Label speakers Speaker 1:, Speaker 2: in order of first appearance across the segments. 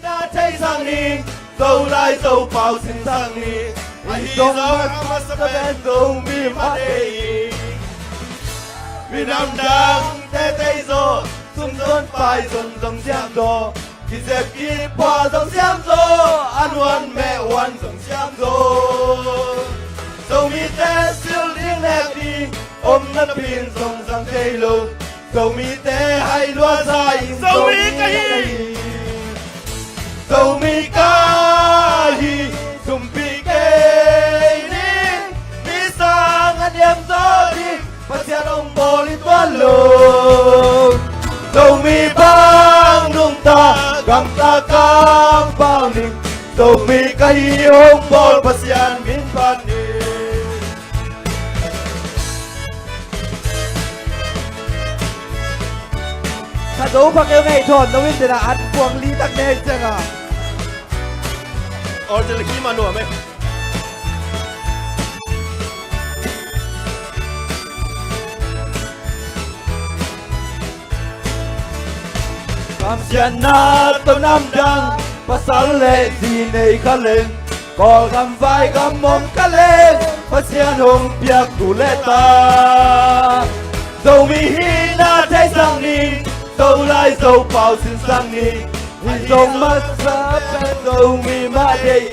Speaker 1: đã thấy sang ni dâu lai dâu bao xin sang ni ai dâu mà sắp đến dâu mi mắt đây Việt Nam đang thế tây rồi xung xuân phải dùng dòng xem rồi khi dẹp kia qua dòng xem rồi ăn hoan mẹ hoan dòng xem rồi dâu mi té siêu liếng đẹp đi ôm nắp pin dòng dòng cây lùng dâu mi té hay loa dài dâu mi cây dâu mi cây dùng pi cây đi sang anh em gió đi và xe đông bò đi toán lùng dâu mi bang nung ta cầm ta cam bao ninh dâu mi cây ôm bò và xe miên phan điถ้าดูพักเอวไงทนแล้ววิ่งแต่ละอันพวงลีตักแดงจังอ่ะอ๋อจะขี้มาหนัวไหมคำเสียนนาต้นน้ำดังภาษาเล่ที่ในขันเล่นก่อคำไฟคำมอมขันเล่นภาษาหงเปียกดูเลตาdâu mi hi na thấy sang ni dâu lai dâu bao xin sang ni dâu mắt sắp bên dâu mi má đây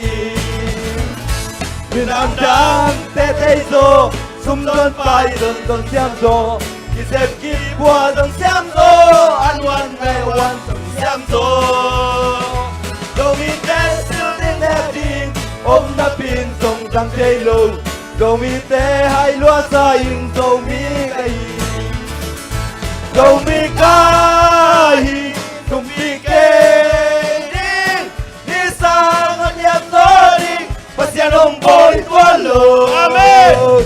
Speaker 1: Việt Nam đang tê tê rô xung xuân phải dần dần xem rô khi dẹp kia qua dần xem rô ăn hoan mẹ hoan dần xem rô dâu mi tê siêu tiếng đẹp đi ôm nắp pin dòng răng cây lùng dâu mi tê hay loa xa in dâu mi cây dâu mi cây dùng pi cây đi sang anh em gió đi và xe đông bồi toán lùng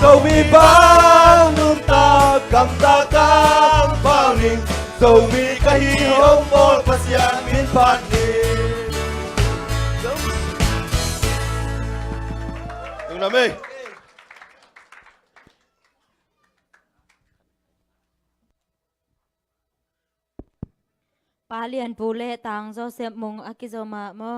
Speaker 1: dâu mi bang nung ta cầm ta cam bao ninh dâu mi cây hôm bồi và xe miên phan đi đừng làm đi
Speaker 2: Palian pule tang zo sep mong akizoma mo.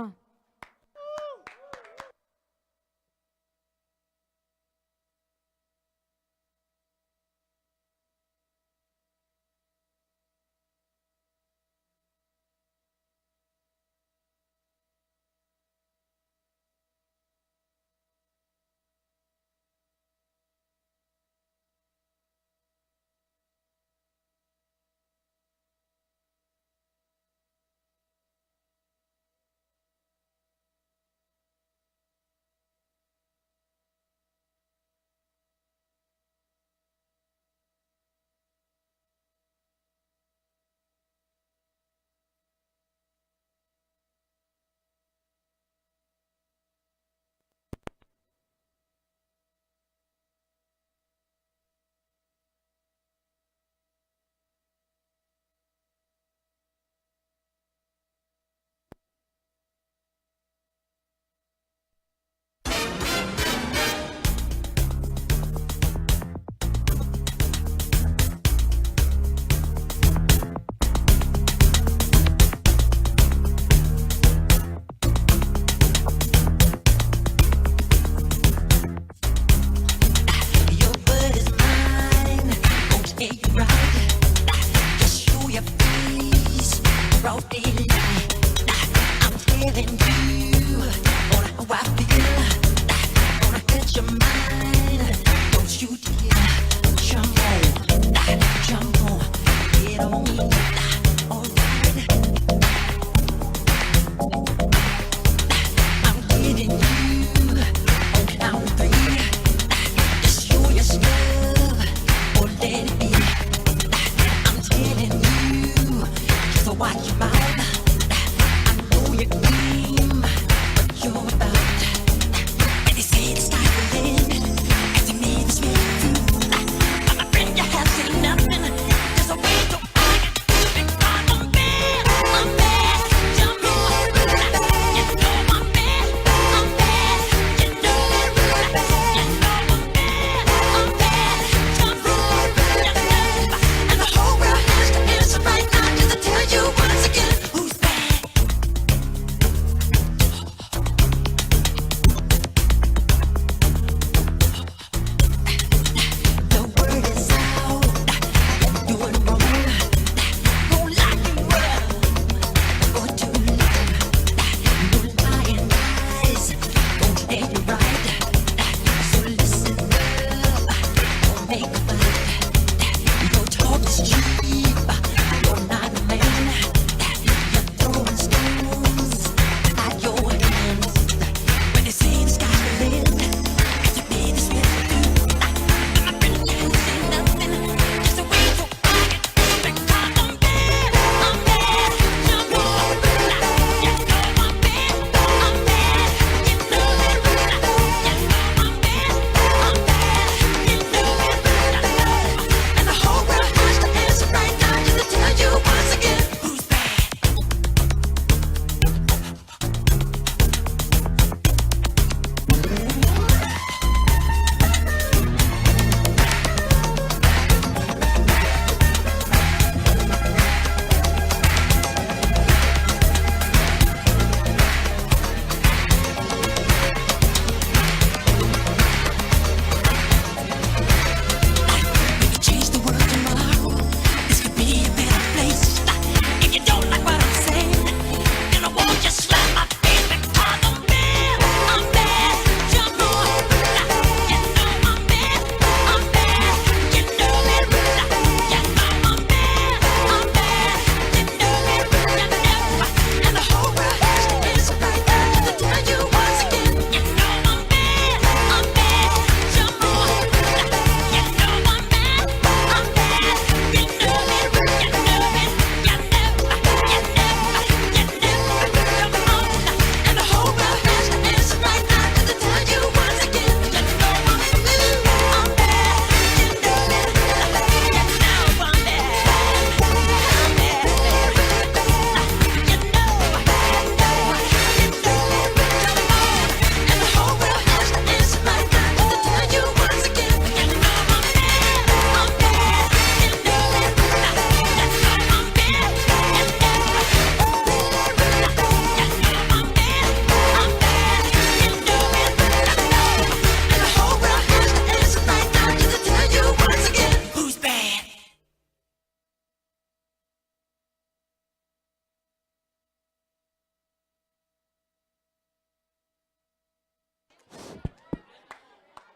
Speaker 3: You once again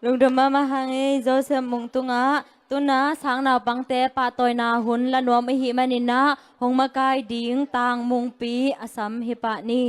Speaker 2: ลุงดมามาหังเอโจเซฟมงตุงะตุนาสางนาวปังเตปะตอยนาหุนละนวมอหิมานินะหงมากายดิงตางมุงปีอสัมหิปะนี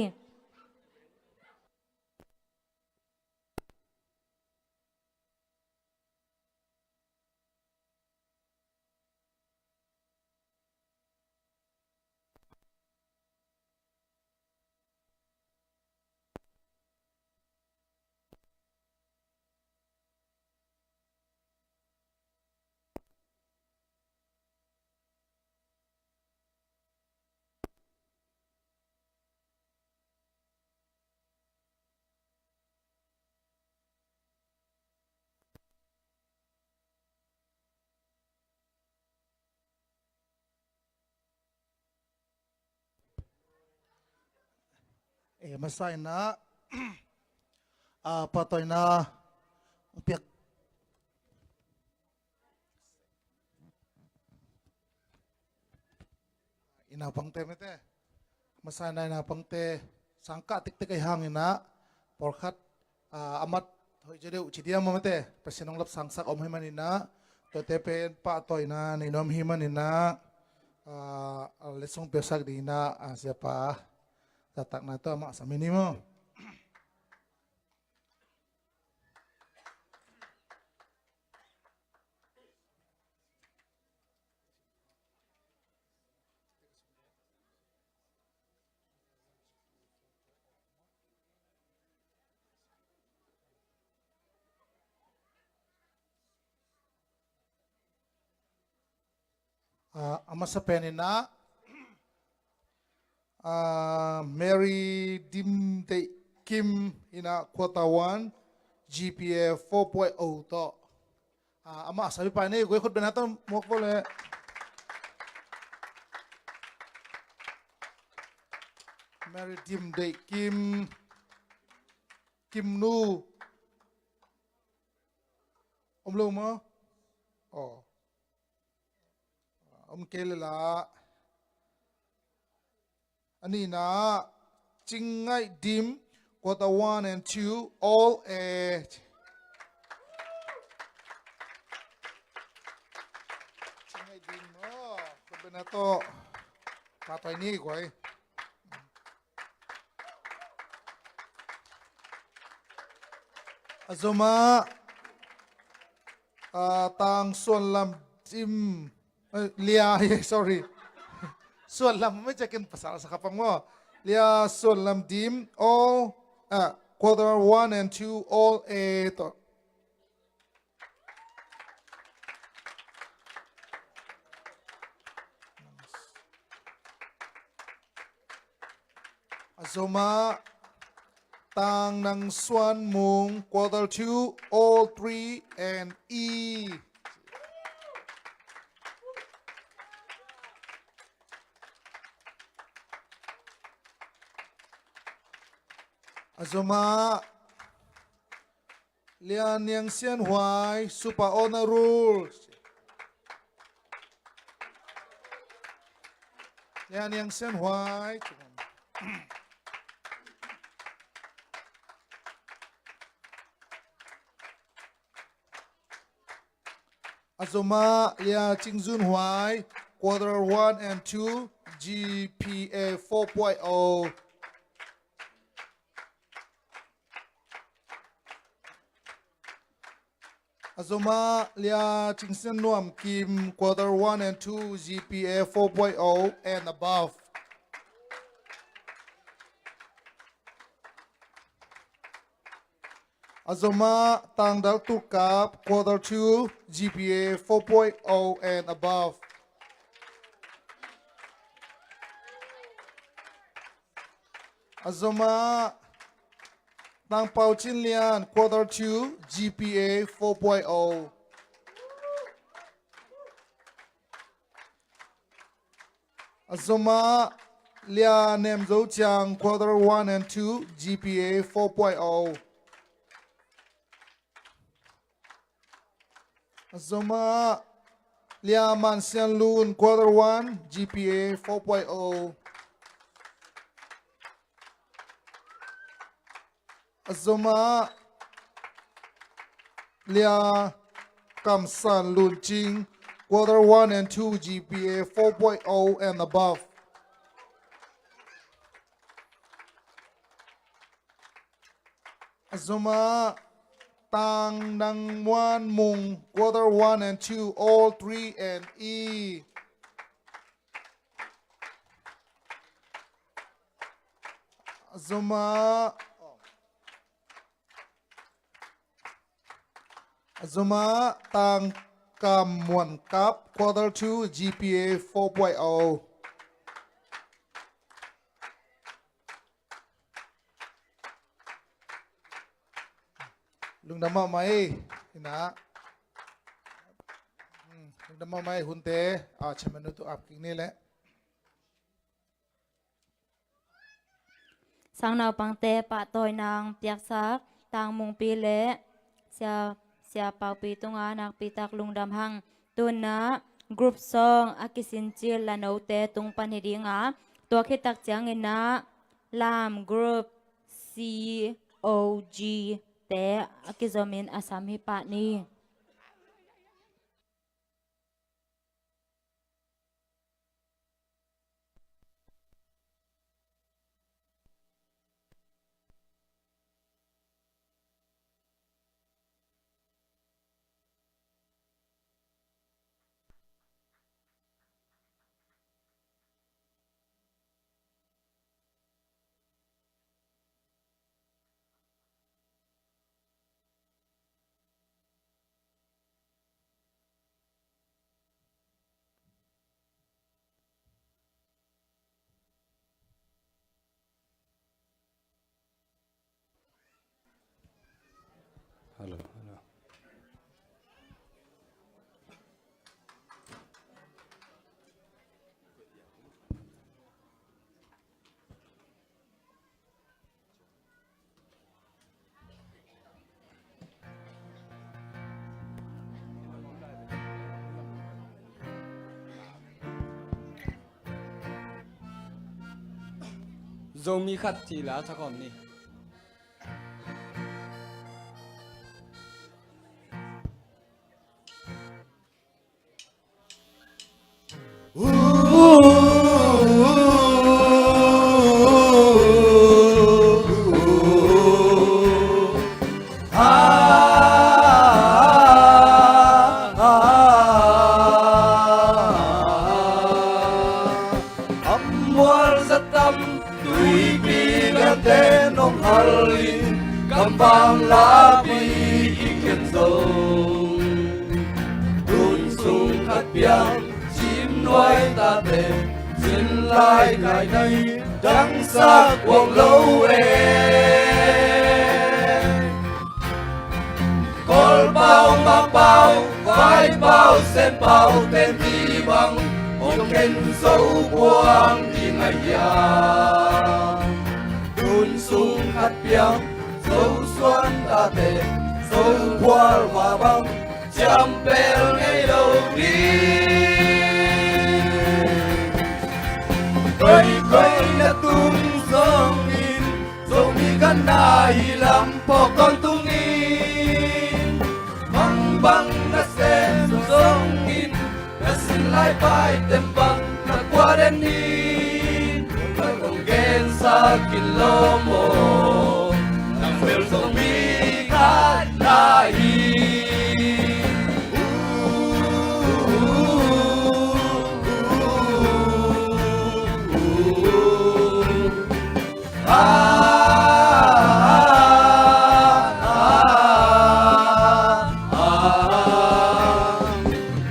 Speaker 3: มาใส่นะปะตอยนะเปียกอินาปังเตไม่เตมาใส่ในนาปังเตสังกัดติ๊กติ๊กไอหางอินะปอร์คัดอามัดเฮ้ยจะเดี๋ยวจิตยามมาไม่เตไปเสนองรับสังสักอมให้มันอินะตัวเตเป็นปะตอยนะในน้อมให้มันอินะเลสงเปียกสักดีนะsiapa datang na to mak sa minimo ama sa penina Mary Dimde Kim ina quarter 1 GPA 4.0 to ama sabi pa ni gue khut benato mok bole Mary Dimde Kim Nu lu mo oh kelela ani na chingai dim quarter 1 and 2 all A chingai dim oh kebenato kata ini gue azoma tang suan lam dim lia sorryส่วนลำไม่จะกินภาษาสักคำว่าเรียส่วนลำดิม all quarter 1 and 2 all A ต่อAzoma tang nang swan mung quarter 2 all 3 and E Azoma Lian Yang Xian Huai Super Honor Rules Lian Yang Xian Huai Azoma Lia Qingzun Huai quarter 1 and 2 GPA 4.0 Azoma Lia Chingsen Nuam Kim quarter 1 and 2 GPA 4.0 and above. Azoma Tangdal Tukap quarter 2 GPA 4.0 and above. Azoma Nang Pao Chin Lian quarter 2 GPA 4.0. Azoma Lian Nem Zhou Chiang quarter 1 and 2 GPA 4.0. Azoma Lian Man Xian Lun quarter 1 GPA 4.0. Azoma Lia Kam San Lun Ching, quarter 1 and 2 GPA 4.0 and above. Azuma Tang Nang Wan Mung, quarter 1 and 2, all 3 and E. Azuma Tang Kam Muan Kap, quarter 2, GPA 4.0. Lung dama mai ina lung dama mai hunte chamanu tu ap king ni le
Speaker 2: sang nào bằng tê pa tôi nàng piak sak tang mung pi le sia pau pi tunga nak pitak lung dam hang tun na group song akisin chil la no te tung pan hi dinga to khitak chang ina lam group COG te akizomin asam hi pa ni
Speaker 1: Hello.
Speaker 4: Dâu mi khát chỉ là sao còn đi.
Speaker 1: Kampang labi ikan sông đun sung khát biang chim nói ta tề xin lai ngày nay đắng sắc quang lâu col bao ma bao vai bao sen bao tên đi bằng ông khen dấu quang đi ngày già đun sung khát biang dấu xuân ta tề dấu qua hòa băng chăm bèo ngày đầu đi quay quay là tung sông in dấu đi gần nai làm bỏ con tung in băng băng đã xem sông in đã xin lại bài tem băng đã qua đến in đã không ghen xa kín lô mồ Will so me cut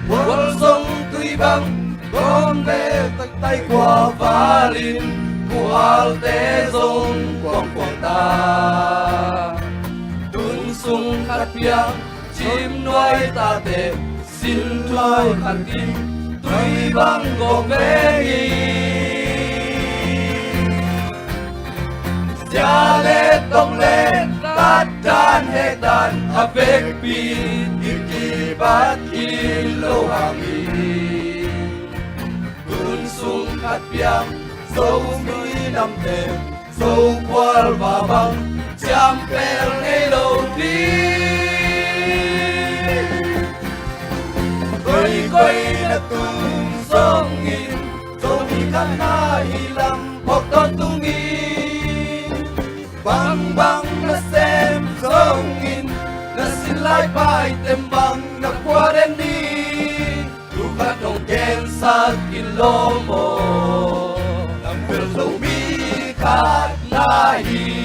Speaker 1: World sông tuy băng con bé tay qua vá linh của tế dung quang quang ta đun sung khát biang chim nói ta tề xin thoai khát tim tuy băng gồm về nghi gia lê tông lê tát đan hệ đàn a vek pin iki bát ki lâu hàng nghi đun sung khát biang dấu mi năm tề dấu qual và băng chăm bèo ngày đầu đi quay là tung sông nghìn dẫu mi khát na hi lam hoặc con tung nghìn băng băng na xem sông nghìn na xin lại bài tem băng na qua đến đi tu khát đồng ken sa kin lo mo nam vel dẫu mi khát na hi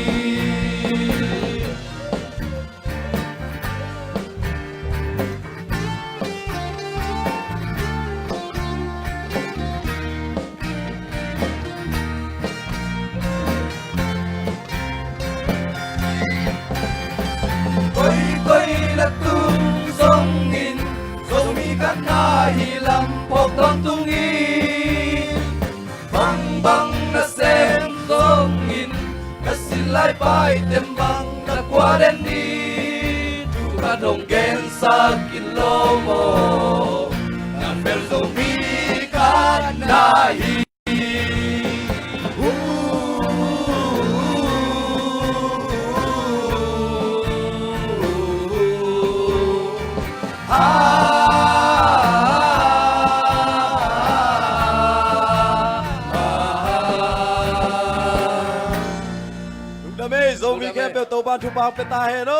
Speaker 1: là tung sông nghìn dẫu mi khát na hi lam hoặc con tung nghìn băng băng na xem sông nghìn na xin lại bài tem băng na qua đến đi tu khát đồng ghen sa kin lo mo na bel dẫu mi khát na hi Dame, zombie ke pe to ba thu pa pe ta he no.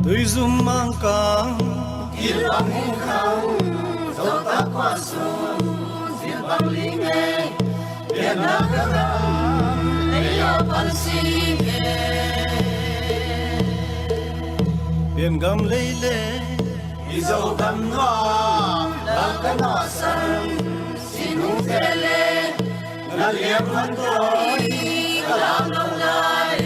Speaker 5: Tôi zoom mang càng
Speaker 1: Yên bằng hùng khâu dẫu ta qua sông diên bằng lý nghề biển nam các nam lấy yêu bằng si nghề
Speaker 5: biển gầm lấy lệ
Speaker 1: đi dẫu cầm ngõ đang cái ngõ sân xin hùng thế lệ là liệp hơn tôi cả làm đông lại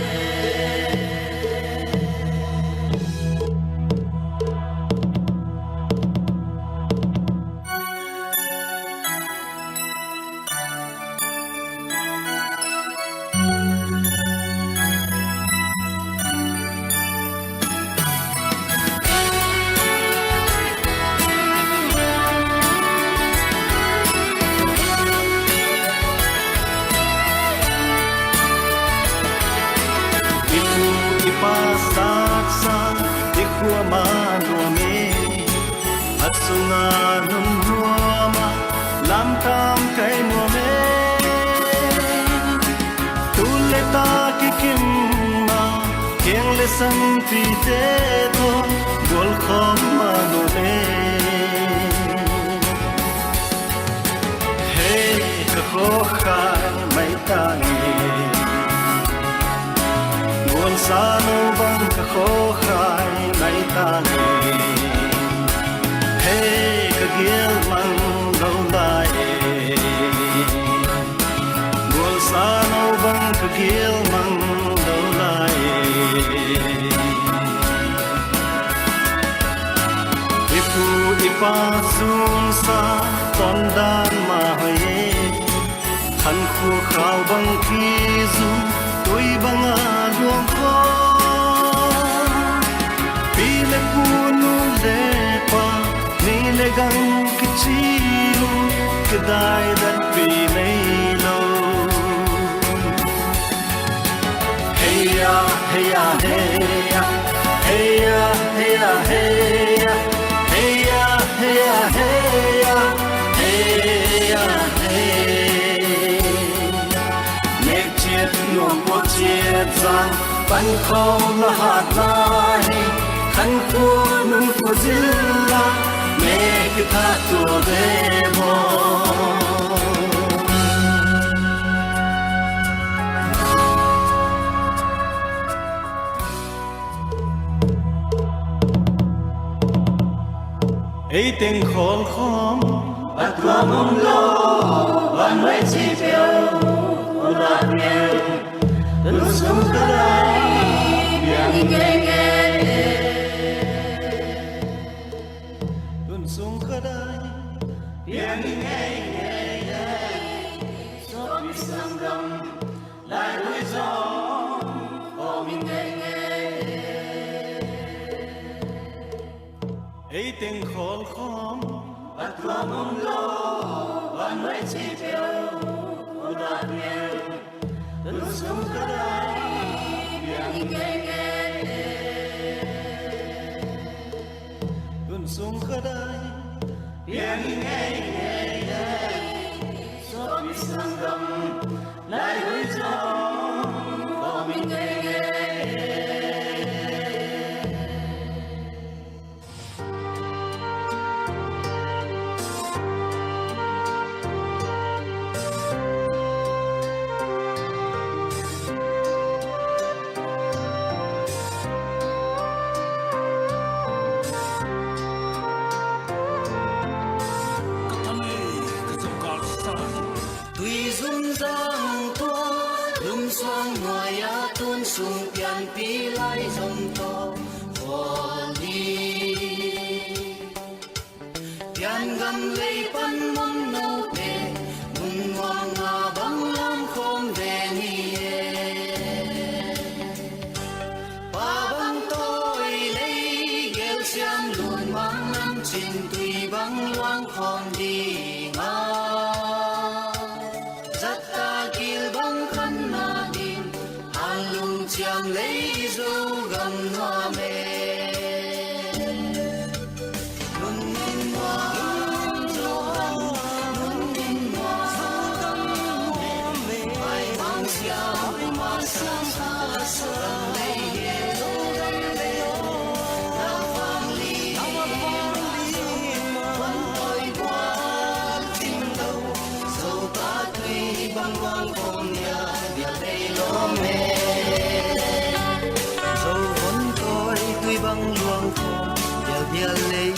Speaker 5: pasaksa ikwa manuame at sunganun nuama lamkam kay nuame tuleta kikimma keng lesan piteto gol khom manuame hey kakokhay may tangi buồn xa lâu vắng cả khổ khai nay ta nghe hey cả ghé măng lâu lại buồn xa lâu vắng cả ghé măng lâu lại ipu ipa sun sa ton dan ma hoye han thua khao bằng khi dù tôi bằng luồng khó vì lệ nu lệ qua ni lệ găng cái chiu cái đai đất vì này lâu hey ya hey ya hey ya hey ya hey ya hey ya hey ya hey ya hey ya hey ya hey mẹ chết nuông bố chết ra bắn không là hạt lai khăn khô nung khô zilla mẹ cái thắt tua về mồ ấy tiếng khôn khom bắt qua mông lô và mấy chi phiêu của lạc nghèo từng sống cả đời biển nghe nghe từng sống cả đời biển nghe nghe gió bị sang đông lại đuôi gió ô mình nghe ấy tiếng khôn khom bắt qua mông lô và mấy chi phiêu của lạc nghèo từng sống cả đời biển nghe nghe từng sống cả đời biển nghe nghe gió bị sang đông lại đuôi gió ô mình nghe nghe sung pian pi lai dòng to holy pian gam lei pan mong no pe mun wang nga bang lam khom ve ni pa bang tôi lei gel siam luan mang nam chin tui bang luang khom đi nga zatta kil bang khan na din lung chiang lấy dấu gầm hoa mê nun ninh hoa dấu gầm nun ninh hoa dấu gầm mê ai mang xiao mà sang xa sớm lấy ghé dấu gầm lê nam vang ly vẫn tôi qua chim đầu dấu ta tuy băng quang không nhà điều đây lo mê băng luang khom giờ bia lấy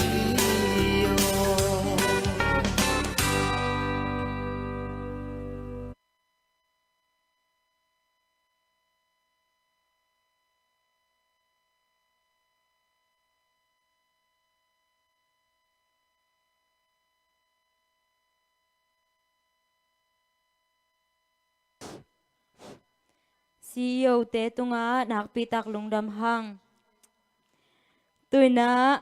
Speaker 2: CEO te tunga nakpitak lungdam hang tui na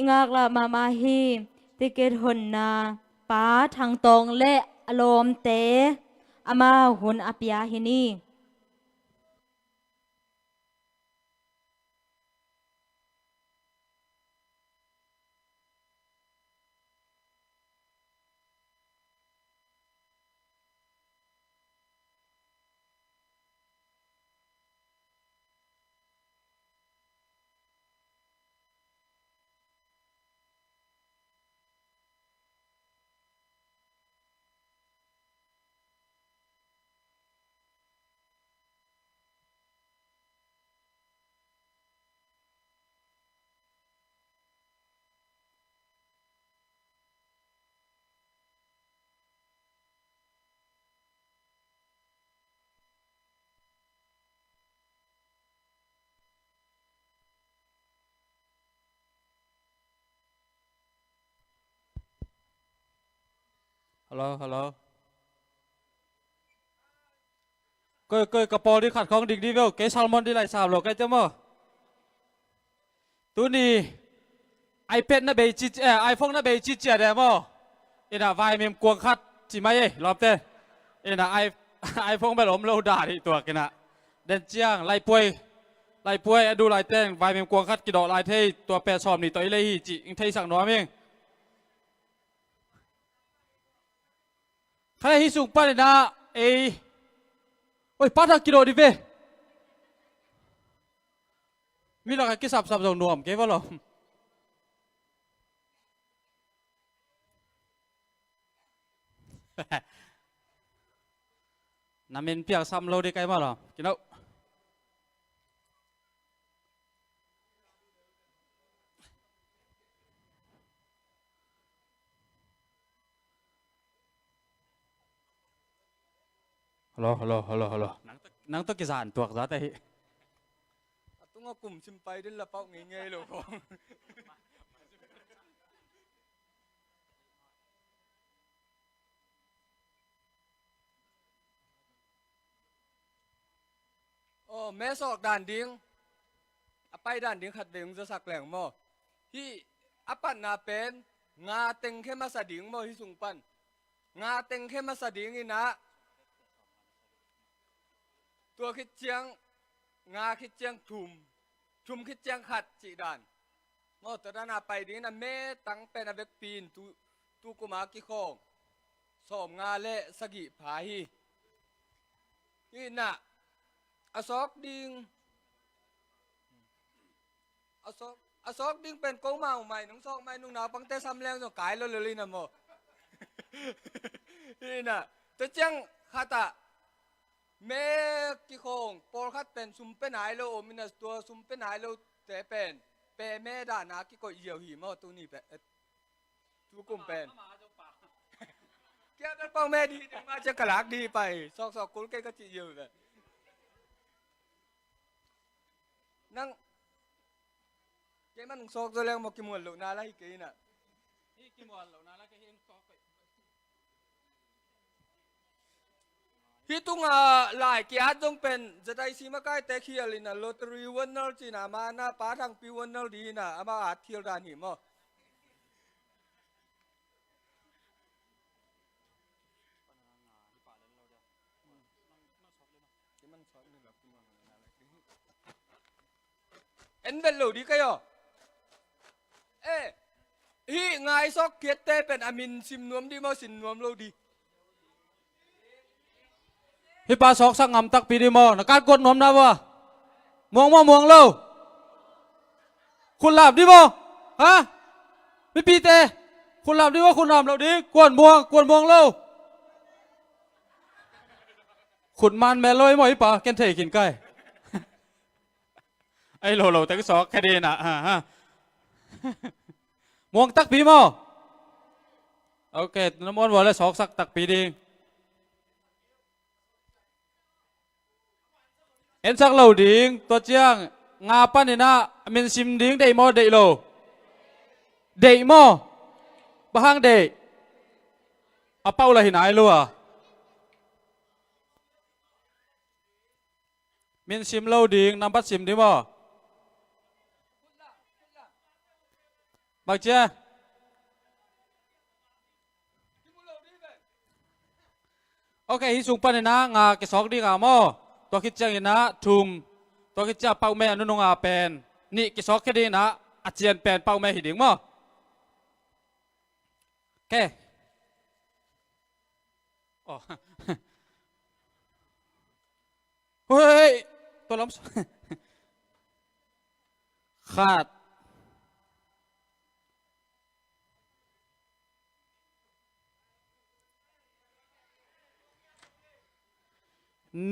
Speaker 2: ingak la mama hi ticket hun na pa thang tong le alom te ama hun apia hini
Speaker 4: Hello, hello. cái cái bò đi khát không đỉnh đi vào cái salmon đi lại sao rồi cái chứ mà tu ni iPad nó bị chít iPhone nó bị chít chẹt đấy mà cái là vài mềm cuồng khát chỉ mấy ấy lọp thế cái là iPhone bịล้ม lâu đà điตัวcáiน่ะเดินเจียงไล่ป่วยดูไล่เต้นวายเมมกวงคัดกี่ดอกไล่เท่ตัวแปรชอมนี่ตัวอีเล่ฮีจิอิงเท่สั่งน้อยเองใครฮิสุงปั้นนะโอ้ยป้าทักกี่ดอกดิเว้มีหลักกี่สับส่งนวมเก็บว่าหรอน้ำมันเปียกซ้ำเราได้ไกลมาหรอกินแล้วฮัลโหลนังตัวกี่สานตัวซะแต่ต้องเอากลุ่มชิมไปดิละเป้าเงี้ยๆเลยของโอ้แม่สอกด่านดิ้งไปด่านดิ้งขัดเบงจะสักแหล่งมั่ที่อปันนาเป็นงาเต็งแค่มาสดิ้งมั่ที่สุงปันงาเต็งแค่มาสดิ้งนี่นะตัวคิดเจียงงาคิดเจียงชุมคิดเจียงขัดจีด่านมั่ตัวด้านนาไปดิ้งนะแม่ตั้งเป็นอเวกปีนตูกุมากิโคงสอมงาเละสกิผาฮีนี่น่ะอสอกดิงอสอกดิงเป็นกู้มาใหม่น้องซอกใหม่นุ่งหนาวปังเตซ้ำแรงจะกายแล้วเลยนะโมนี่น่ะตัวเจียงขัดอะเมกิโคงปอลขัดเป็นซุมเป็นหายโลมินัสตัวซุมเป็นหายโลแต่เป็นเปแม่ด่านากิโกเหี่ยวหิมะตัวนี้เป็นตัวกุ่มเป็นแก้วป้องแม่ดีมาจะกระลักดีไปซอกกุ้งแกก็จีเหี่ยวแบบนั่งแกมันซอกตัวแรงมากิมวนหลุนาละฮิกิน่ะนี่กิมวนหลุนาละก็เห็นซอกไปฮิตุงหลายเกียรติต้องเป็นจะได้ซีมาใกล้แต่เขียลินะลอตเตอรี่วันนั้นจีน่ะมาหน้าป้าทางปีวันนั้นดีน่ะอามาอาเที่ยวด้านหิมะเอ็นเป็นหลุดีก็ย่อฮีไงซอกเกียรติเป็นอามินซิมนวมดีมาสินนวมเราดีฮิปาซอกสังงำตักปีดีมอนักการกดนวมนะวะมองเราคุณหลับดีบ่ฮะไม่ปีเตคุณหลับดีว่าคุณหลับเราดีกวนมวงเราขุนมันแม่ลอยมอฮิปาแกนเทกินไก่ไอ้โลแต่ก็ซอกแค่ดีน่ะฮะมวงตักปีมอโอเคน้ำมันวันละซอกสักตักปีดีเห็นสักเหล่าดิ้งตัวเจียงงาปั้นนี่นะมินซิมดิ้งได้มอได้โลได้มอบะฮังได้เอาเป้าอะไรไหนรู้อ่ะมินซิมเหล่าดิ้งนำปัดซิมดีมอบางเจ้าโอเคฮิสุงปั้นนี่นะงาเกสอกดีงามอตัวคิดจังนะทุมตัวคิดจังเป้าแม่นุนงอาเป็นนี่กิซอกแค่ดีนะอาเจียนเป็นเป้าแม่หิดิ่งมั้งแค่โอ้เฮ้ยตัวล้มขาด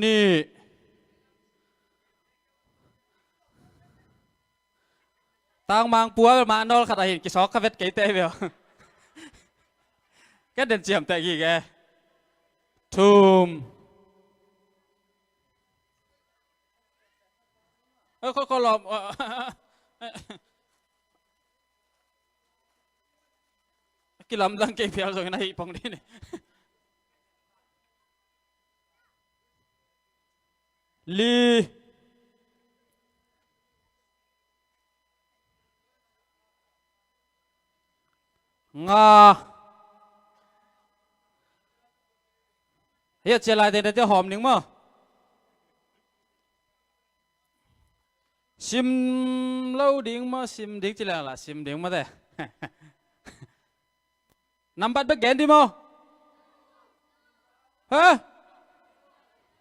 Speaker 4: นี่ตางมังปัวมานอลขัดหินกิซอกขเวทเกยเตะเบลแกเดินเจียมแต่กี่แกทุมเขาหลอมกิลำดังเกยเพียวส่งในปองนี้เนี่ย
Speaker 6: ลีงาเฮียเจลายเดี๋ยวจะหอมหนึ่งมั้งซิมเล่าดิ่งมาซิมดิ่งจีแล้วล่ะซิมดิ่งมาเด้นับบัตรเบกเกนดีมั้งฮะ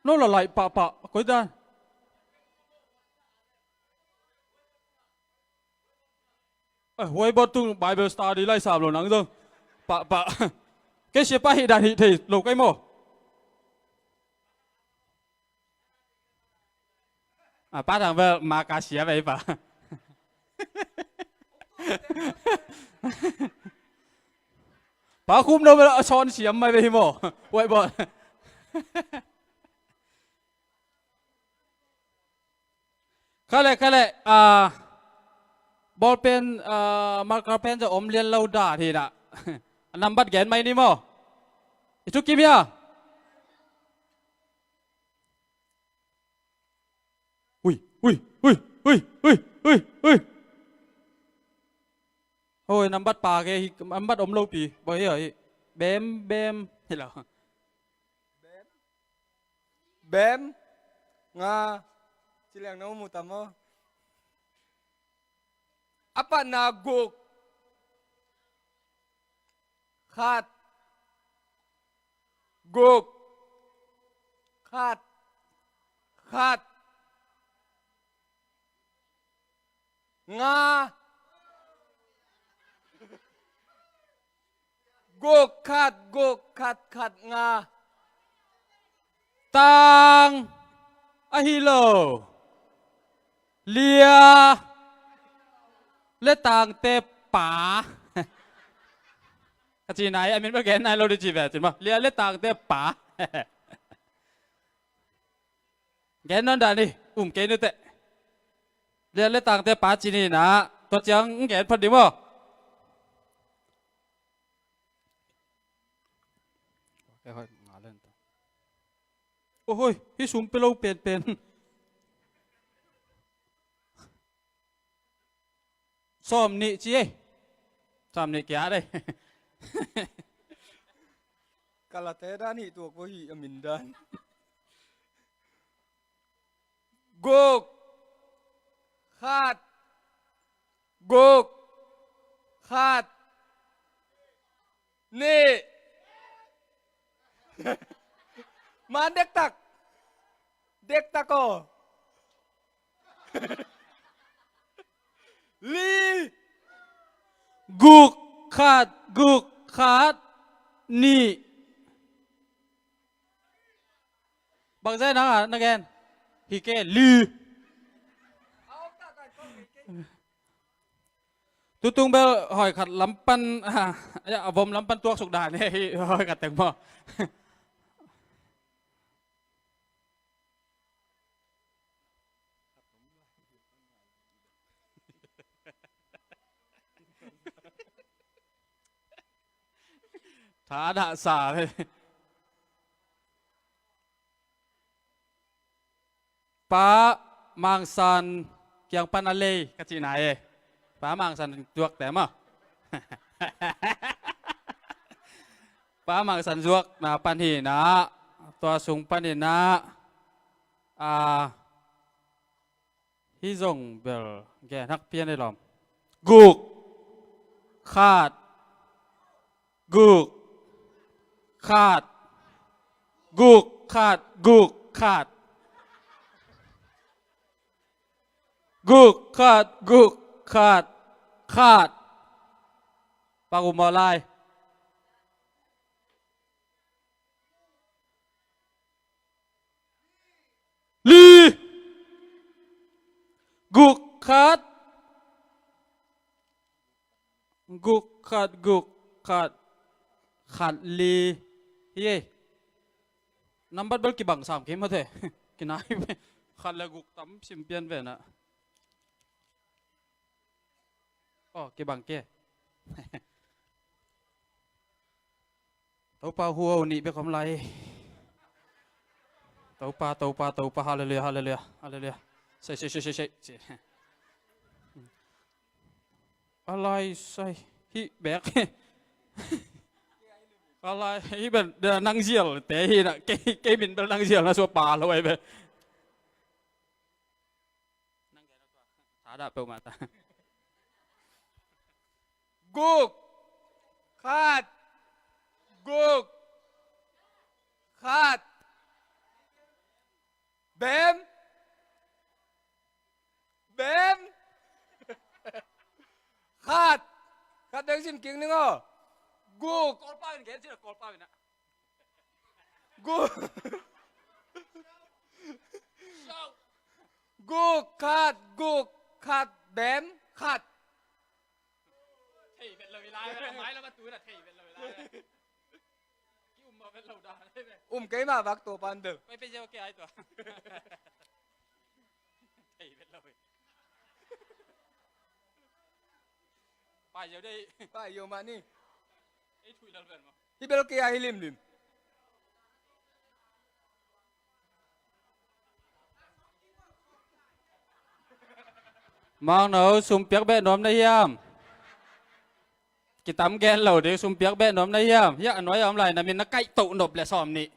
Speaker 6: โน่นละไหลปะปะคุยกันไว้บอตุ้งไบเบิลสตาร์ดีไล่สามหลงนังจังปะปะแกเชื่อป้าหิดาหิที่หลงไอ้โม่ป้าทางเวลมากาเสียไปปะป้าคุ้มเราไปช้อนเสียมไม่ไปโม่ไว้บอลข้าเลยบอลเป็นมาร์กเพนจะอมเลียนเราด่าทีน่ะนำบัตรแกนไหมนี่โม่ทุกกี่เมียอุ้ยโอ้ยนำบัตรปากเองนำบัตรอมเราปีบ่อยเหรอเบมเห็นเหรอ
Speaker 4: เบมงาจิเลียงน้องมุตามะapa naguk khat guk khat nga guk khat nga
Speaker 6: tang ahiloเลียเลต่างเตป๋ากจีไหนไอ้มินเมื่อกี้นายเราได้จีแบบจริงป่ะเลียเลต่างเตป๋าแกนั่นด่านี่แกนี่เตะเลียเลต่างเตป๋าจีนี่นะตัวจังแกพอดีมั้งโอ้ยพี่สุ่มไปเราเปลี่ยนซ้อมนี่จีซ้อมนี่แกได้
Speaker 4: kalau teda ni tu aku hi amindan guk khat ni ma dek tak ko li
Speaker 6: กุกขาดนี่บางใจนะนักแกนฮิเกลือตุ้งเบลหอยขัดลำปันผมลำปันตัวสุกดาเนี่ยหอยขัดแต่งพ่อฐานะสาเลยป้ามังสันเกียงปันอะไรกะจีไหนป้ามังสันจวกแต่มาป้ามังสันจวกนะปันหีนะตัวสูงปันหีนะฮิซงเบลแกนักเพียนได้หรอกุกขาดกุกขาดกุกขาดกุกขาดกุกขาดกุกขาดปากุมอลายลีกุกขาดขาดลีเย่นับบัตรเบลกี่บังสามเข็มมาเถอะกินอะไรขาดแล้วกุกตั้มสิมเปียนเวน่ะอ๋อกี่บังเก้ตัวปลาหัวนี่เป็นคำไรต taupa, hallelujah, hallelujah, hallelujah. Say. อะไรใส่ฮิแบก อะไรฮิเป็นเดินนั่งเสียลแต่ฮิน่ะเกบินเป็นนั่งเสียลนะสัวป่าเราไว้เบนั่งแกแล้วตัวถาดาเปลมาตา
Speaker 4: กุกขาดกุกขาดเบมขาดเดินซิมกิ่งนึงอ่ะกุก
Speaker 6: กอลป้าเป็นแกที่เรากอลป้าเป็นนะ
Speaker 4: กุกขาดเบมขาด
Speaker 6: เฮ้ยเป็นเราเวลาไม้แล้วมาตูน่ะเฮ้ยเป็นเราเวลากิ้วมาเป็นเราด่าได้ไหม
Speaker 4: เกยมาบักตัวปันเด้อ
Speaker 6: ไม่เป็นเจ้าแก่ไอ้ตัวเฮ้ยเป็นเราไปเดี๋ยวได้
Speaker 4: ไปโยมานี่
Speaker 6: ไอ้ถุยเราเป็นมั้ง
Speaker 4: ที่เป็นโอเคไอ้ลิม
Speaker 6: มองหนูซุ่มเปียกแบะนมได้ยามกิตำแกนเหล่าเด็กซุ่มเปียกแบะนมได้ยามยะอันน้อยอะไรนะมินนักไก่ตุนบและซ้อมนี่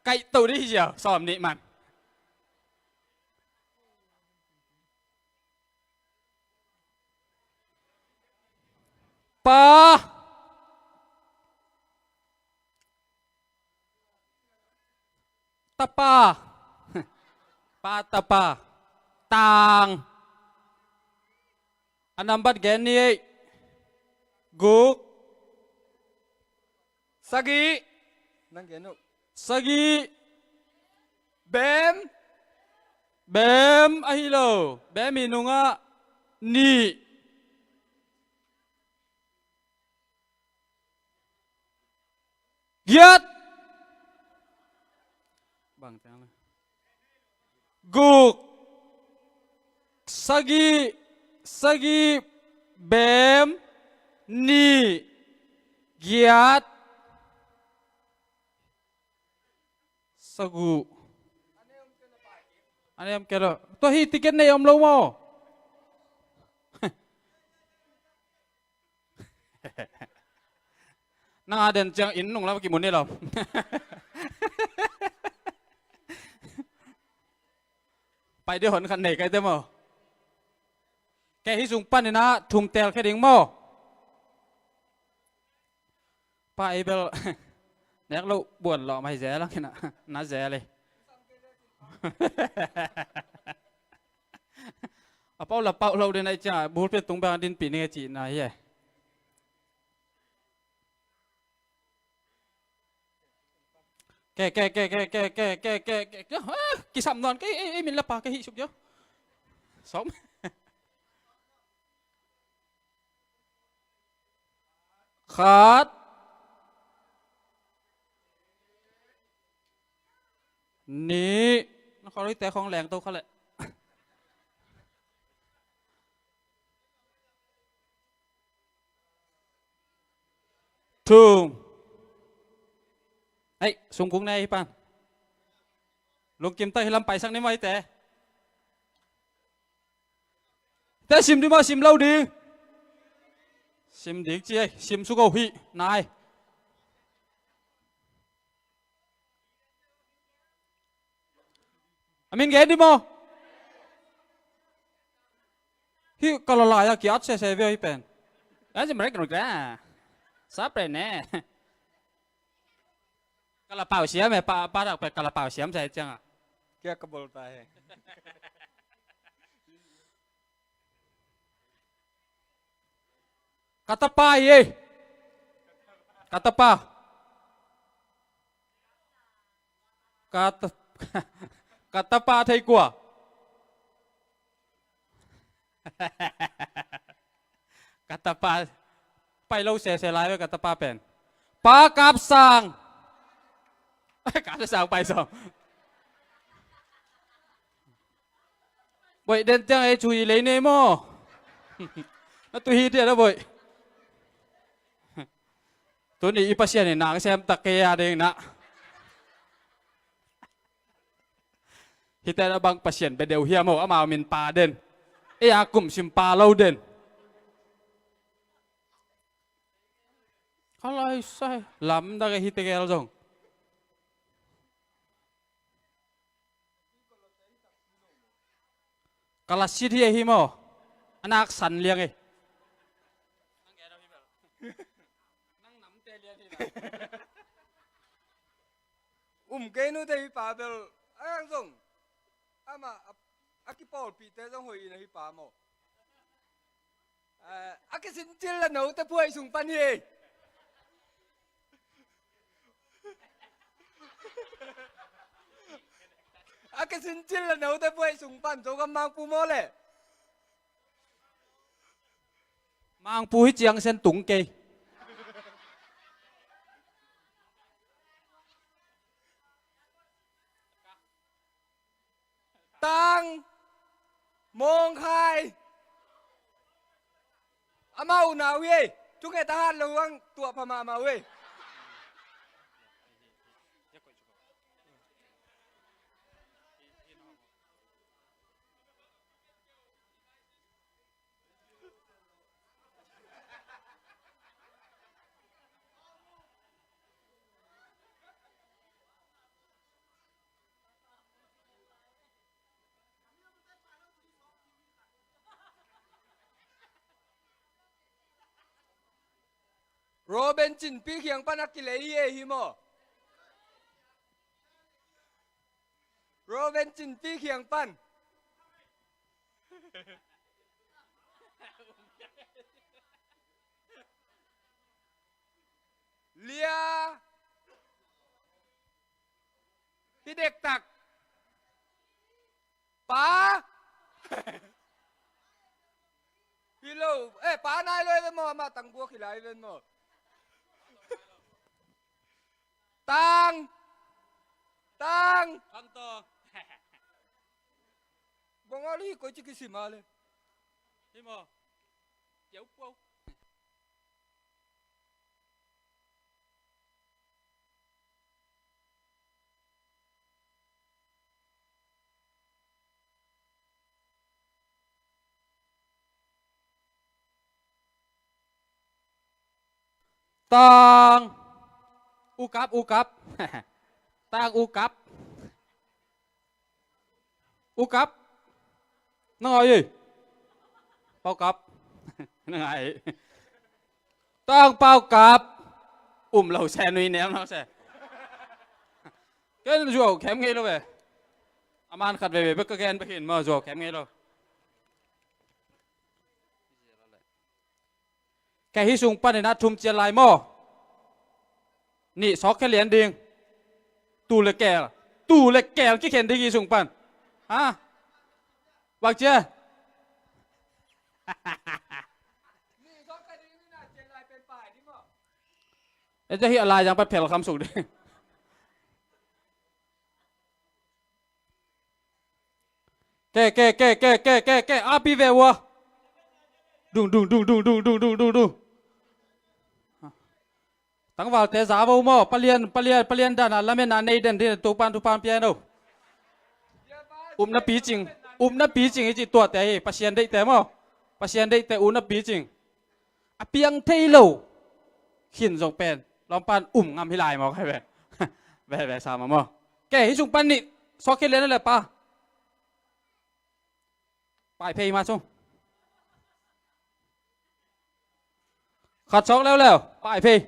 Speaker 6: ไก่ตุนี่เชียวซ้อมนี่มันปาตะปาปาตะปาต่างอันนั้นบัดแกนี่กุก
Speaker 4: สกีนั่งเกนุ
Speaker 6: สกี
Speaker 4: เบม
Speaker 6: เบมอะฮิโลเบมินุงะนี่เกียรติบังจังเลยกุกสกีเบมนี่เกียรติสกูอันนี้ผมแกแล้วตัวฮีติเกตในอมโลโมน่าเดินจังอินนุ่งแล้วกี่มุนนี่เราไปเดี๋ยวหนคันไหนกันเต็มอ่ะแกที่สูงปั้นนี่นะทุ่มเตลแค่ดิ่งโมไปเบลเนี่ยเราบวนหล่อไม่แย่แล้วแค่น่ะน่าแย่เลยเอาเป้าละเป้าเราเดินไอ้จ้าบูธเป็นตรงแบบดินปีนี่จีนายแย่แกกี่สามนอนแกไอ้มินละปากแกหิสุกเยอะสมขาดนี่เขาเรียกแต่ของแรงตัวเขาแหละถูกไอ้สงกุ้งในปันลงกิมเตอร์ให้ลำไปสักนิดไหมแต่ชิมดีมาชิมเล่าดีชิมดีจีไอชิมสุกเอาฮีนายอามินเกดิโมฮีก็ละลายกี่อัดเสียเวียฮีเป็นแล้วจะมาเรียกหนุ่มแก่ซับเลยเนี่ยกระเป๋าเสียไหมป้าดักไปกระเป๋าเสียมใส่จังอ่ะ
Speaker 4: แกกระโดดไป
Speaker 6: kata pa ye kata pa kata pa thầy của kata paไปlâu xe lái với kata pa pen pa cáp sang cáp sangไปsong vậy đến tiếng ấy chú ý lấy nêm mò nó tùy hít đó vậyตัวนี้อีปัสเซียนี่นางแซมตะเกียเด้งนะ ฮิตาบังปัสยันไปเดียวเฮียโมอามามินปาเด่นเอ้ยกุมชิมปาเล่าเด่นอะไรใช่ลำได้ก็ฮิตเกลจงกาลสิที่ฮิโมอนาคสันเลี้ยงไง
Speaker 4: เกนูเตฮิปาเบลอ้างส่งอามาอากิปอลปีเตส่งหอยนะฮิปาโมอากิสินจิลละหนูแต่พวยสุงปันเฮอากิสินจิลละหนูแต่พวยสุงปันโจกำมังปูโมเลย
Speaker 6: มังปูฮิเจียงเซนตุงเกย
Speaker 4: ตังมองใครอามาอุนาเว้ยทุกเหตุการณ์ระวังตัวพม่ามาเว้ยโรเบนจินปีเขียงปานักกิเลเยฮิโมโรเบนจินปีเขียงปันเลียพี่เด็กตักป๋าพี่โลป๋านายเลยเป็นหมอมาตังบัวขี้ไหลเป็นหมอตัง
Speaker 6: อันโต
Speaker 4: บงอาลีก็จิกิสิมาเลย
Speaker 6: ฮิโมเจ้าปูตังอูกับ ตังอูกับนั่งไงเป่ากับนั่งไงตังเป่ากับเราแซนุยเนียมเราแซก็จู่แคมไงเราเว้ยอามันขัดไปก็แกนไปเห็นมาจู่แคมไงเราแกฮิซุงปันในนัดทุมเจียลายหม้อนี่ซอกแค่เหรียญดิ่งตู้เล็กแก่กี่เข็นที่ฮิซุงปันฮะบักเจ้
Speaker 4: นี่ชอบกันนี่น่าเจริญเป็นป่ายนี่มั้ง
Speaker 6: จะเฮียอะไรยังไปเผลคำสุดดิแกอาปีเววะดุงตั้งว่าเตจ้าบ่มาปะเลียนด้านละเมนาในเด่นที่ตุปานเปียโนนับปีจริงไอ้จีตัวแต่ปัสยันได้แต่มั้งปัสยันได้แต่นับปีจริงอเปียงเทโลขินส่งเป็นลองปานงามพิลายมั้งให้แบสามมั้งแกให้ส่งปันนี่ซอกเคเลนนั่นแหละป้าไปเพย์มาส่งขัดซอกแล้วไปเพย์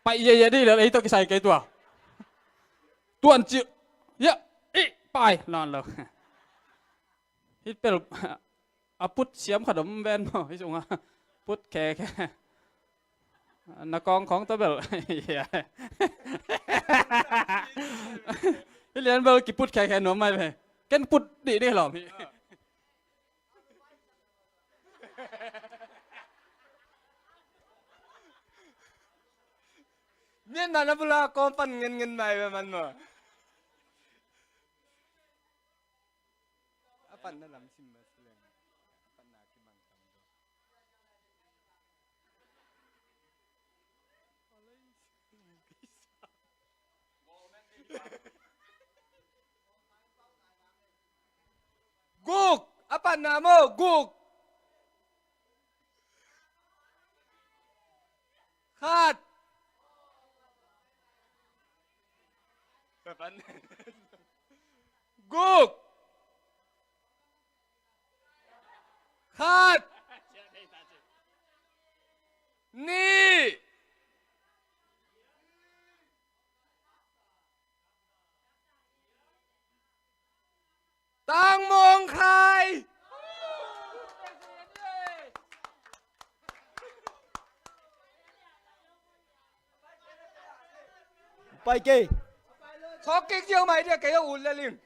Speaker 6: ไปเย่ๆดิเลยไอ้ตัวกี่ใส่กี่ตัวอันจิเยอะไปนอนเลยฮิตเป็นพุทธเสียมขนมแบนมั้งฮิซุงพุทธแค่นักกองของตัวเบลฮิเลียนเบลกี่พุทธแค่หนุ่มไม่ไปแกนพุทธดีหรอพี่
Speaker 4: เนี่ยนั่นนะบุลากอมปันเงินไปมันมั้งปันนั่นลำซิมมาสิเลยปันนาคิมันตังโด guk apa namo guk khat guk khat ni tang mongใคร
Speaker 1: ไปเก้
Speaker 4: Có cái chiêu mày đi cái ủn lên liền.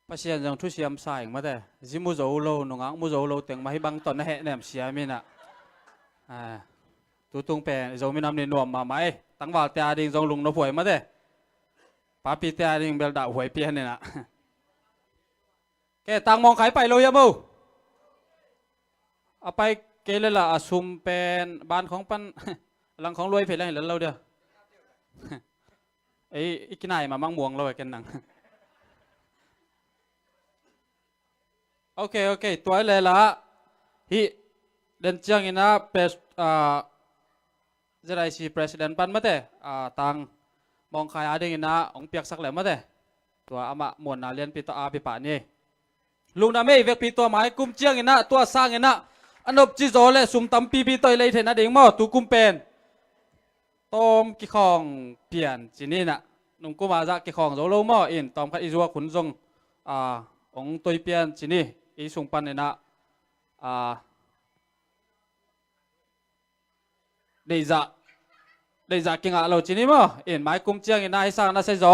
Speaker 6: pasien yang thu siam sai ma de jimu zo lo no ngang mu zo lo teng ma hi bang ton na he nem sia mi na tu tung pe zo mi nam ni nuam ma mai tang wa tia ding zong lung no phoi ma de pa pi tia ding bel da hoi pi ne na ke tang mong khai pai lo ya mu a pai ke le la asum pen ban khong pan ลังของรวยเพลงแล้วเราเดียวไอ้อีกนายมามั่งม่วงเราไอ้กันหนังโอเคตัวเลยละฮิเดินเจียงอินะเป็นจะได้สิประธานปันมาเตะตังมองใครอาดึงอินะองเปียกสักแหลมมาเตะตัวอามาหมวนนาเรียนปีตัวอาปีป่านี่ลุงนาไม่เวกปีตัวหมายกุมเจียงอินะตัวสร้างอินะอันนบจิโซเลสุมตั้มปีตัวเลยเทนะเด้งมั่วตัวกุมเป็นต้มกี่ของเปลี่ยนจีนี่น่ะนุ่งกูมาจากกี่ของโซโลหม้ออินตอมคัดอิจัวขุนทรงองตัวเปลี่ยนจีนี่อีสุงปันเนี่ยนะเดี๋ยวจะกินอะไรจีนี่มั้งอินไม้กุมเจียงอินนะให้สร้างน่าเสียจ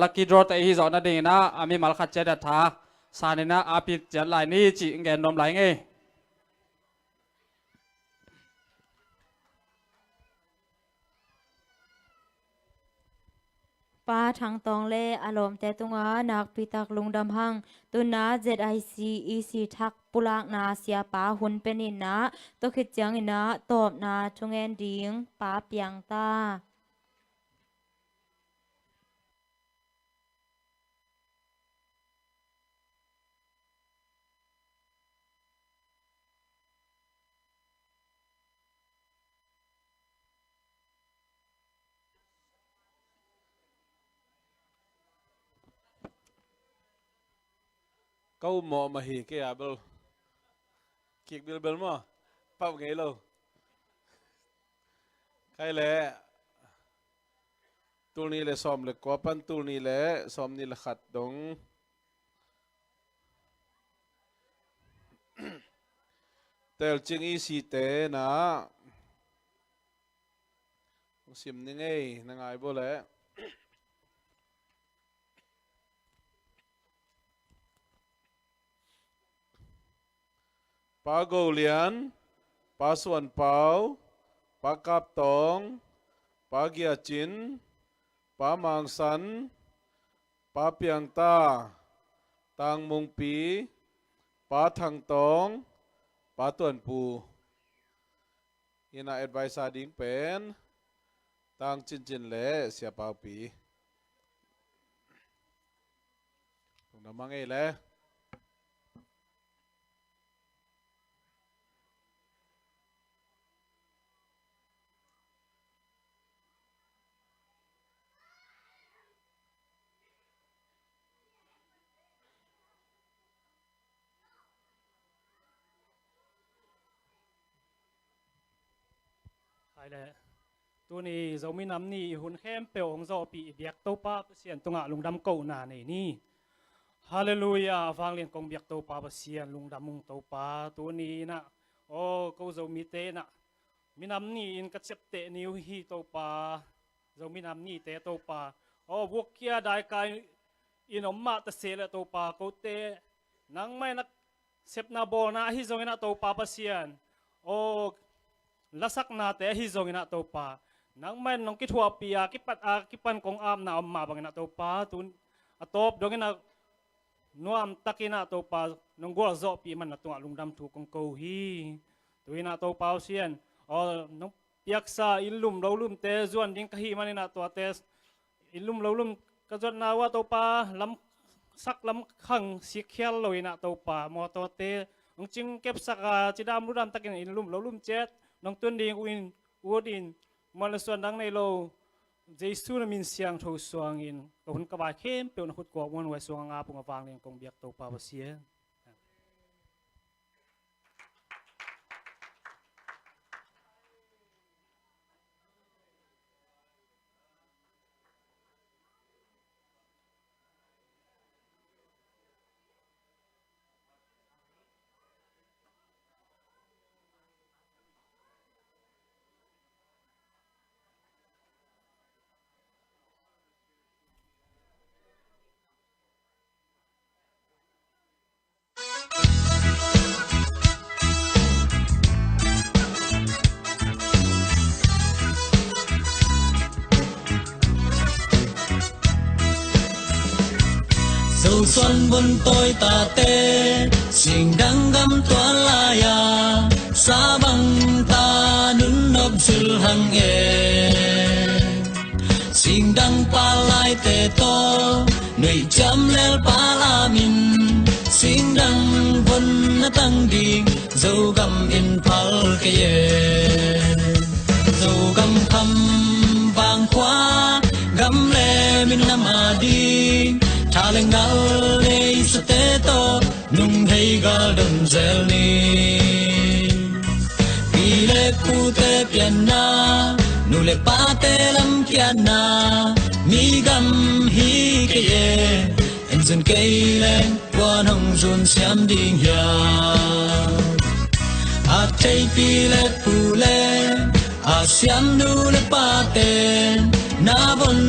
Speaker 6: ลักกี้ดรอแต่อีจอนั่นเองนะมีมาลคัดเจดัตถาสารเนี่ยนะปีเจ็ดลายนี้จีเงินนมไหลไง
Speaker 2: ป้าทางตองเล่อารมณ์แต่ตุงานักพิทักษ์ลุงดำหังตุนาZICทักปุลากนาเสียป้าหุนเป็นอินนะตคิดจังอินะตอบนาชงเอ็นดิงป้าเปียงตา
Speaker 1: câu mò mà hì cái à bel kiệt bel bel mà bao ngày lâu cái lẽ tu ni lẽ xóm lẽ quá pan tu ni lẽ xóm ni lẽ khát dong tel ching y si te na sim ni ngay na ngay bo lẽ pa go lian pa suan pau pa kap tong pa gia chin pa mang san pa piang ta tang mung pi pa thang tong pa tuan pu ina advice ding pen tang chin chin le sia pau pi na mangai le
Speaker 7: ใช่เลยตัวนี้เรามีน้ำนี่หุ่นแคมเปียวของเราปีเบียกโตป้าเสียนตรงอ่ะลุงดำเก่าหนาในนี่ฮาเลลูยาฟังเรียนกองเบียกโตป้าเสียนลุงดำมุงโตป้าตัวนี้นะโอ้ก็เรามีเตนะมีน้ำนี่อินกัดเจ็บเตนิวฮีโตป้าเรามีน้ำนี่เตโตป้าโอ้พวกเกียได้กายอินอมมาตะเสลโตป้าเขาเตนังไม่นักเซปนาโบนะฮิโซเงนะโตป้าเสียนโอ้lasak na te hi zong ina to pa nang man nong kithua pia kipan kong am na amma bang na to pa tun atop dong ina nuam takina to pa nong gol zo pi man na to lungdam thu kong ko hi tu ina to pa sian o nong piak sa ilum lolum te zuan ding kahi man ina to te ilum lolum กระจดนาว่าตัวปลาลำสักลำขังสีเขียวลอยนะตัวปลามอตัวเตะน้องจึงเก็บสักจีดามรู้ดำตะกินอินลุ่มเราลุ่มเจ็ดน้องตุนดีอุนอูดินมันส่วนดังในโลเจสุนมินเสียงทูสวงอินกับหุ่นกบาเข้มเปียวนักขุดกวมันไว้สวงอาปุงวางเลียงกงเบียกตัวปลาเสีย
Speaker 5: Dầu xuân vun tôi ta tê Xình đắng găm toán la ya Xa băng ta nứng nộp dư hằng e Xình đắng pa lai tê to Nơi chăm lel pa la min Xình đắng vun na tăng đi Dầu găm in phal kê ye Dầu găm khăm vàng khóa Găm lê min nam à đi Thà lên ngал nei sa te to nung hei ga dam zel ni Pile pu te piana nu le pa te lam piana mi gam hi ke ye en zun ke len quan hong zun siam ding ya a te pile pu le a siam nu le pa te na bon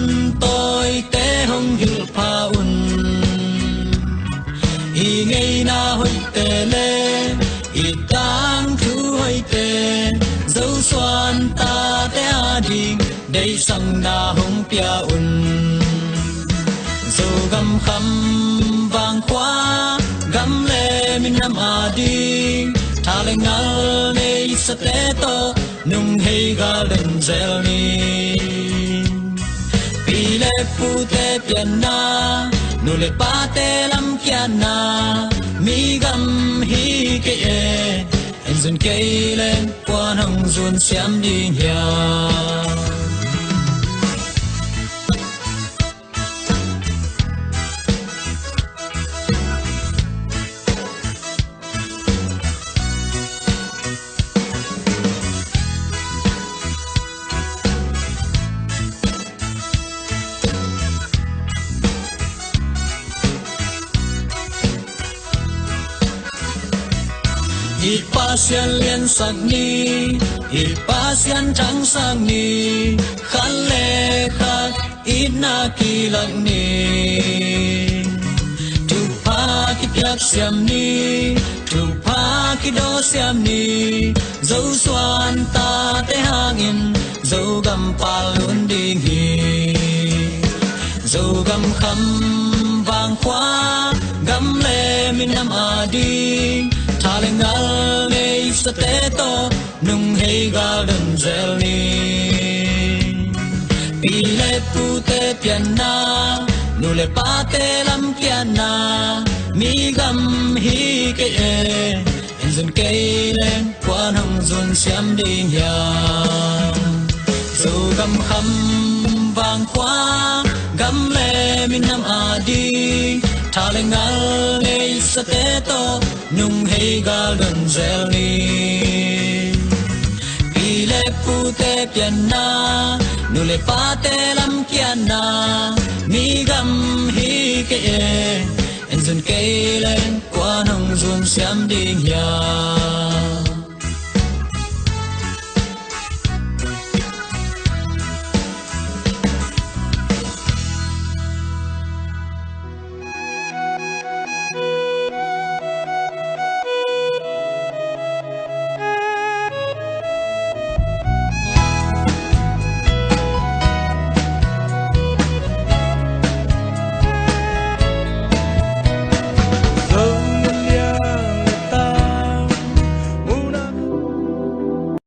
Speaker 5: tôi te hong hil pa un i ngay na hoi te le i tang thu hoi te dấu xoan ta te a ding đây sang na hong pia un dấu gam kham vàng khóa gam le min nam a ding tha le ngal nei sa te to nung hei ga len zel ni Pile pu te piana nu le pa te lam kiana mi gam hi ke e en zun ke len quan hong zun siam ding ya Ipasian lian sak ni Ipasian trắng sang ni Khan le khat ina ki lak ni Tu pa ki piak siam ni Tu pa ki do siam ni Dấu xoan ta te hangin Dấu gam pa luôn ding hi Dấu gam kham vàng khóa Gam le min nam a ding Thà lên ngal nei sa te to nung hei ga dam zel ni Pile pu te piana nu le pa te lam piana mi gam hi ke e en zun ke len quan hong zun siam ding ya Dấu gam kham vàng khóa gam le min nam a ding Thà lên ngal nei sa te to nung hei ga len zel ni Pile pu te piana nu le pa te lam kiana mi gam hi ke e en zun ke len quan hong zun siam ding ya